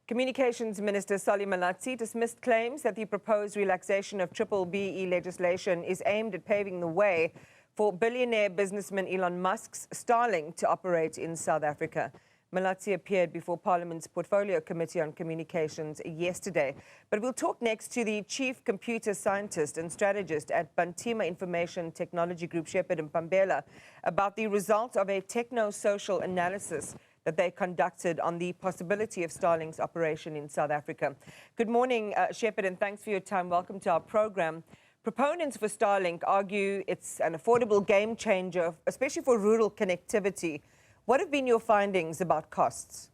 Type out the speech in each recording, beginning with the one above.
Communications Minister Solly Malatsi dismissed claims that the proposed relaxation of triple BE legislation is aimed at paving the way for billionaire businessman Elon Musk's Starlink to operate in South Africa. Malatsi appeared before Parliament's Portfolio Committee on Communications yesterday. But we'll talk next to the Chief Computer Scientist and Strategist at Bantima Information Technology Group, Mphambela, about the result of a techno-social analysis that they conducted on the possibility of Starlink's operation in South Africa. Good morning, Shepard, and thanks for your time. Welcome to our program. Proponents for Starlink argue it's an affordable game changer, especially for rural connectivity. What have been your findings about costs?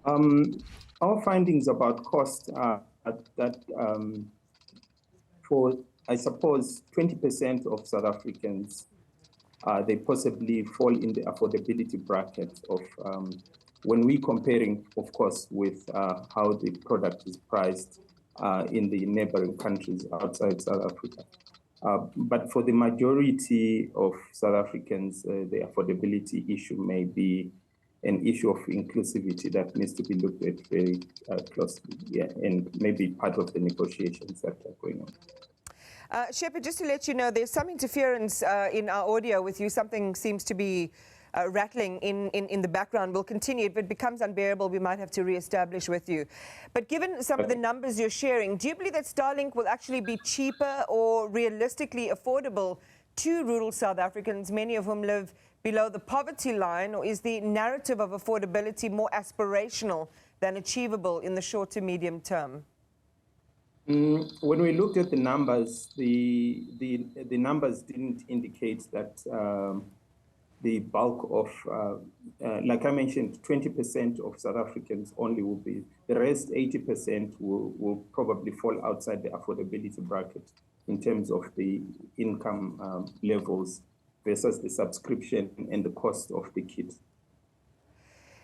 Our findings about costs are that for, I suppose, 20% of South Africans, they possibly fall in the affordability bracket of when we're comparing, of course, with how the product is priced in the neighboring countries outside South Africa. But for the majority of South Africans, the affordability issue may be an issue of inclusivity that needs to be looked at very closely, and maybe part of the negotiations that are going on. Shepard, just to let you know, there's some interference in our audio with you. Something seems to be rattling in the background. We'll continue. If it becomes unbearable, we might have to re-establish with you. But given some of the numbers you're sharing, do you believe that Starlink will actually be cheaper or realistically affordable to rural South Africans, many of whom live below the poverty line, or is the narrative of affordability more aspirational than achievable in the short to medium term? When we looked at the numbers, the numbers didn't indicate that the bulk of, like I mentioned, 20% of South Africans only will be, the rest 80% will probably fall outside the affordability bracket in terms of the income levels versus the subscription and the cost of the kit.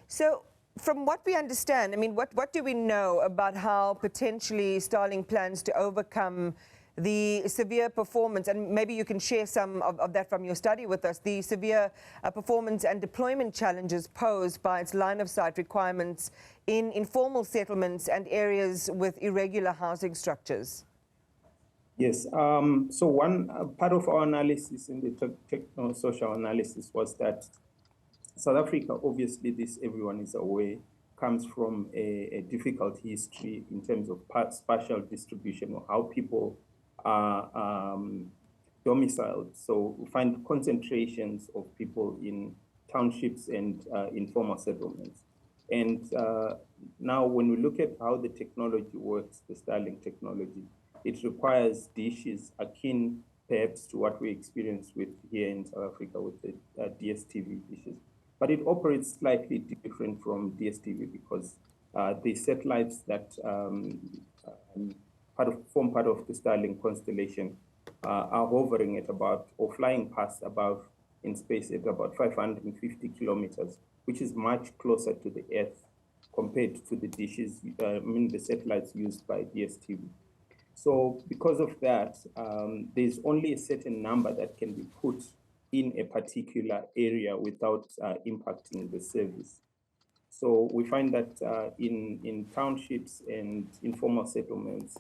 So, from what we understand, I mean, what do we know about how potentially Starlink plans to overcome the severe performance, and maybe you can share some of that from your study with us, the severe performance and deployment challenges posed by its line-of-sight requirements in informal settlements and areas with irregular housing structures? Yes, so one part of our analysis in the techno-social analysis was that South Africa, obviously, this everyone is aware, comes from a difficult history in terms of spatial distribution or how people are domiciled. So we find concentrations of people in townships and informal settlements. And now when we look at how the technology works, the Starlink technology, it requires dishes akin perhaps to what we experience with here in South Africa with the DStv dishes. But it operates slightly different from DStv because the satellites that form part of the Starlink constellation are hovering at about, or flying past above in space at about 550 kilometers, which is much closer to the Earth compared to the dishes, the satellites used by DStv. So because of that, there's only a certain number that can be put in a particular area without impacting the service. So we find that in townships and informal settlements,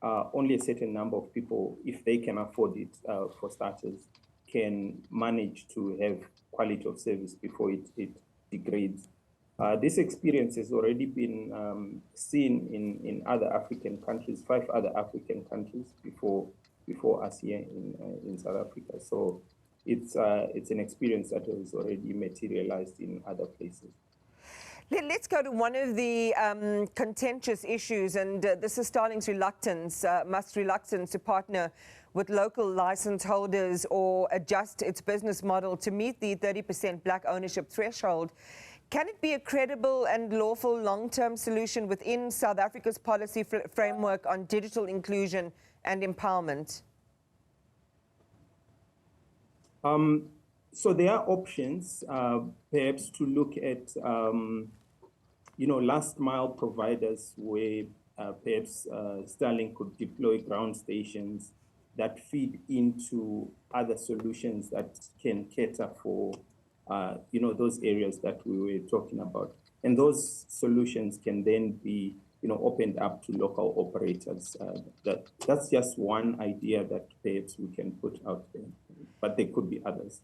only a certain number of people, if they can afford it, for starters, can manage to have quality of service before it degrades. This experience has already been seen in other African countries, 5 other African countries before us here in South Africa. So it's an experience that has already materialized in other places. Let's go to one of the contentious issues, and this is Starlink's Musk's reluctance to partner with local license holders or adjust its business model to meet the 30% black ownership threshold. Can it be a credible and lawful long-term solution within South Africa's policy framework on digital inclusion and empowerment? So there are options, perhaps to look at, last mile providers where perhaps Starlink could deploy ground stations that feed into other solutions that can cater for, those areas that we were talking about. And those solutions can then be, opened up to local operators. That's just one idea that perhaps we can put out there, but there could be others.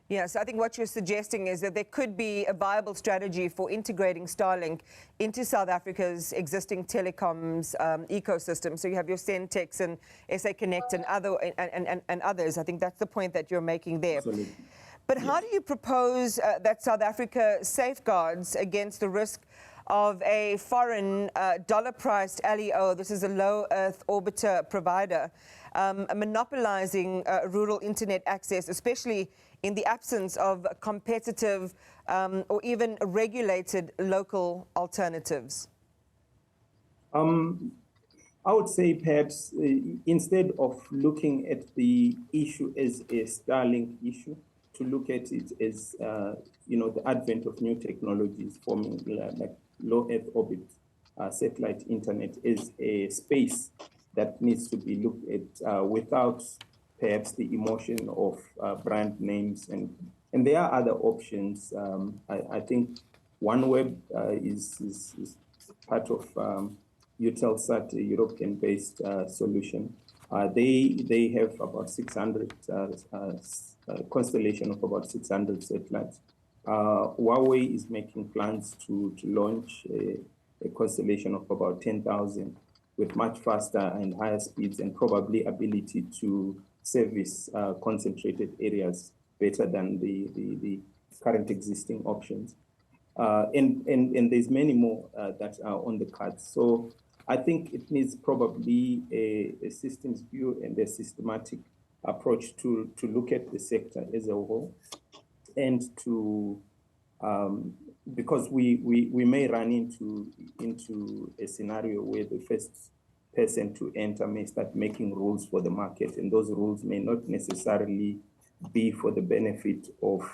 Yes, I think what you're suggesting is that there could be a viable strategy for integrating Starlink into South Africa's existing telecoms ecosystem. So you have your Centex and SA Connect and others. I think that's the point that you're making there. Absolutely. But how do you propose that South Africa safeguards against the risk of a foreign dollar-priced LEO, this is a low Earth orbiter provider, monopolizing rural internet access, especially in the absence of competitive or even regulated local alternatives? I would say perhaps instead of looking at the issue as a Starlink issue, to look at it as, the advent of new technologies forming like low Earth orbit satellite internet is a space that needs to be looked at without perhaps the emotion of brand names. And there are other options. I think OneWeb is part of Eutelsat, a European-based solution. They have about 600 constellation of about 600 satellites. Huawei is making plans to launch a constellation of about 10,000 with much faster and higher speeds and probably ability to service concentrated areas better than the current existing options. And there's many more that are on the cards. So I think it needs probably a systems view and a systematic approach to look at the sector as a whole, and to because we may run into a scenario where the first person to enter may start making rules for the market, and those rules may not necessarily be for the benefit of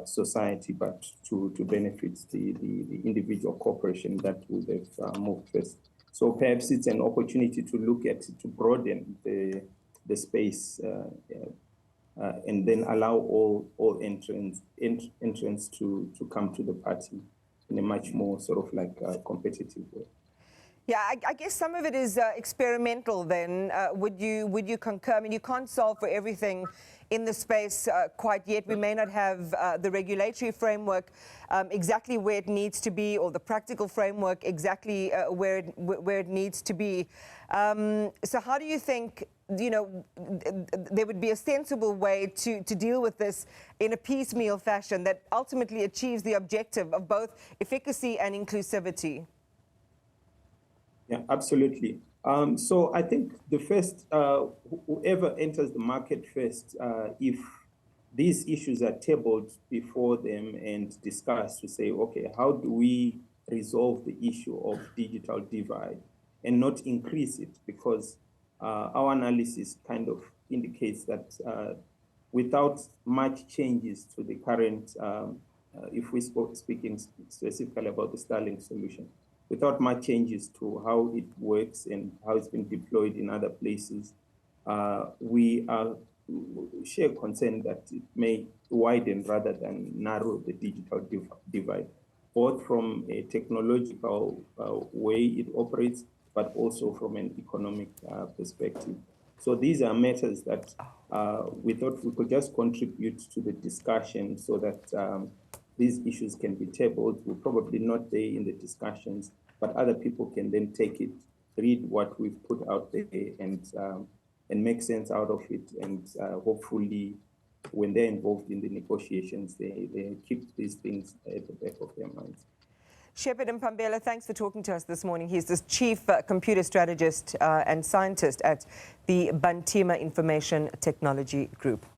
society, but to benefit the individual corporation that would have moved first. So perhaps it's an opportunity to look at, to broaden the space and then allow all entrants to come to the party in a much more sort of like competitive way. Yeah, I guess some of it is experimental then. Would you concur? I mean, you can't solve for everything in the space quite yet. We may not have the regulatory framework exactly where it needs to be, or the practical framework exactly where it needs to be. So how do you think, there would be a sensible way to deal with this in a piecemeal fashion that ultimately achieves the objective of both efficacy and inclusivity? Yeah, absolutely. So I think the first, whoever enters the market first, if these issues are tabled before them and discussed to say, okay, how do we resolve the issue of digital divide and not increase it? Because our analysis kind of indicates that without much changes to the current, if we speaking specifically about the Starlink solution, without much changes to how it works and how it's been deployed in other places, we share concern that it may widen rather than narrow the digital divide, both from a technological way it operates, but also from an economic perspective. So these are matters that we thought we could just contribute to the discussion so that these issues can be tabled. We're probably not there in the discussions, but other people can then take it, read what we've put out there, and make sense out of it. And hopefully, when they're involved in the negotiations, they keep these things at the back of their minds. Shepherd Mphambela, thanks for talking to us this morning. He's the Chief Computer Strategist and Scientist at the Bantima Information Technology Group.